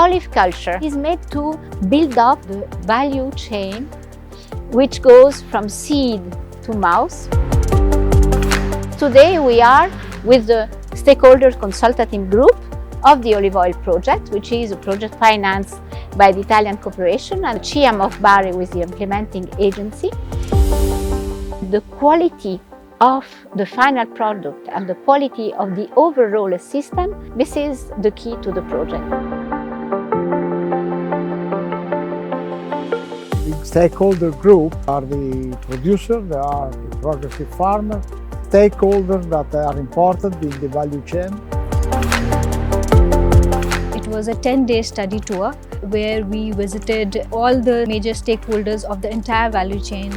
OliveCulture is made to build up the value chain which goes from seed to mouth. Today we are with the stakeholder consultative group of the olive oil project, which is a project financed by the Italian Corporation and CIAM of Bari with the implementing agency. The quality of the final product and the quality of the overall system, this is the key to the project. The stakeholder group are the producers, they are the progressive farmers, stakeholders that are important in the value chain. It was a 10-day study tour where we visited all the major stakeholders of the entire value chain.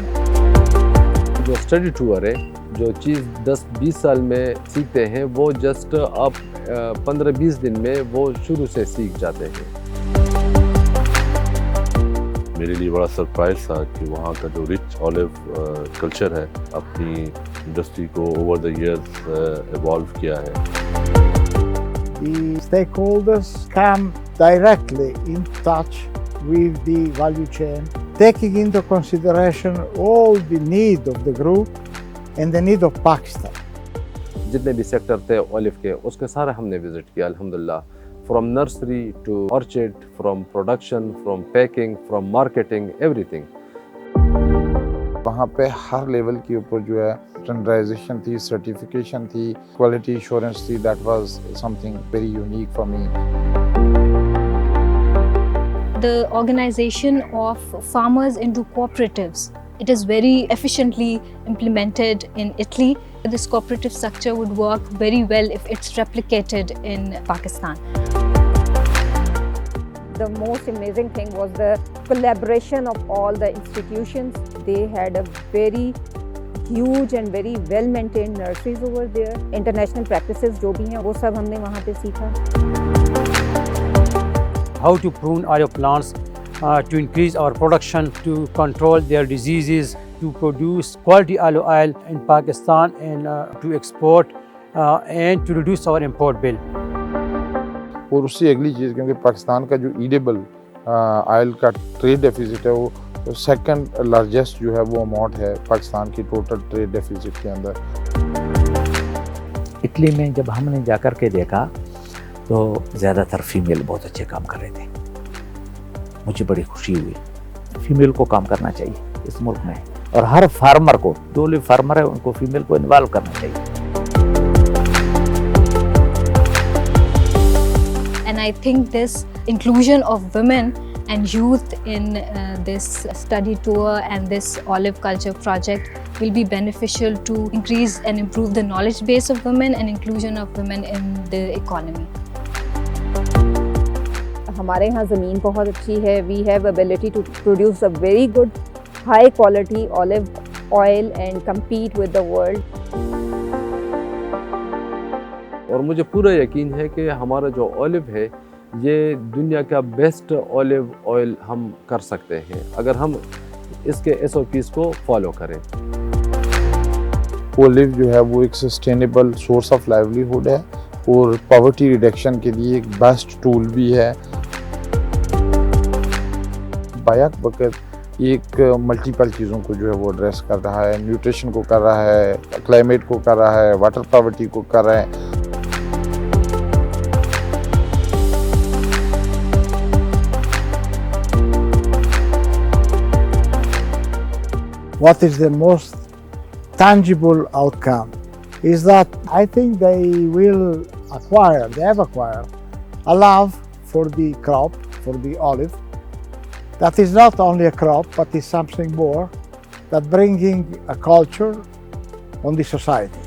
जो study tour है, जो चीज़ 10-20 साल में सीखते हैं, वो just अब 15-20 दिन में वो शुरू से सीख जाते हैं। मेरे लिए बड़ा सरप्राइज था कि वहाँ का जो रिच ऑलिव कल्चर है, अपनी इंडस्ट्री को ओवर द इयर्स इवॉल्व किया है। The stakeholders come directly in touch with the value chain, taking into consideration all the need of the group and the need of Pakistan. जितने भी sector थे olive के, उसके सारे हमने विजिट किया अल्हम्दुलिल्लाह। From nursery to orchard, from production, from packing, from marketing, everything. वहाँ पे हर लेवल के ऊपर जो है स्टैंडर्डाइजेशन थी, सर्टिफिकेशन थी, क्वालिटी एश्योरेंस थी। That was something very unique for me. The organization of farmers into cooperatives, it is very efficiently implemented in Italy. This cooperative structure would work very well if it's replicated in Pakistan. The most amazing thing was the collaboration of all the institutions. They had a very huge and very well maintained nurseries over there. International practices जो भी हैं वो सब हमने वहाँ पे सीखा. How to prune olive plants to increase our production, to control their diseases, to produce quality olive oil in Pakistan and to export and to reduce our import bill. और उससे अगली चीज़, क्योंकि पाकिस्तान का जो ईडेबल ऑयल का trade deficit है वो second largest जो है वो अमाउंट है पाकिस्तान की टोटल ट्रेड डेफिसिट के अंदर। इटली में जब हमने जाकर के देखा तो ज़्यादातर फीमेल बहुत अच्छे काम कर रहे थे। मुझे बड़ी खुशी हुई। फीमेल को काम करना चाहिए इस मुल्क में, और हर फार्मर को, जो ओलिव फार्मर है उनको फीमेल को इन्वॉल्व करना चाहिए। And I think this inclusion of women and youth in this study tour and this OliveCulture project will be beneficial to increase and improve the knowledge base of women and inclusion of women in the economy. हमारे यहाँ ज़मीन बहुत अच्छी है. We have ability to produce a very good high quality olive oil and compete with the world. और मुझे पूरा यकीन है कि हमारा जो ऑलिव है, ये दुनिया का बेस्ट ऑलिव ऑयल हम कर सकते हैं अगर हम इसके SOPs को फॉलो करें। ओलिव जो है वो एक सस्टेनेबल सोर्स ऑफ लाइवलीहुड है और पॉवर्टी रिडक्शन के लिए एक बेस्ट टूल भी है। बैक वक्त एक मल्टीपल चीज़ों को जो है वो एड्रेस कर रहा है, न्यूट्रिशन को कर रहा है, क्लाइमेट को कर रहा है, वाटर पॉवर्टी को कर रहा है। What is the most tangible outcome is that I think they have acquired a love for the crop, for the olive. That is not only a crop, but is something more that bringing a culture on the society.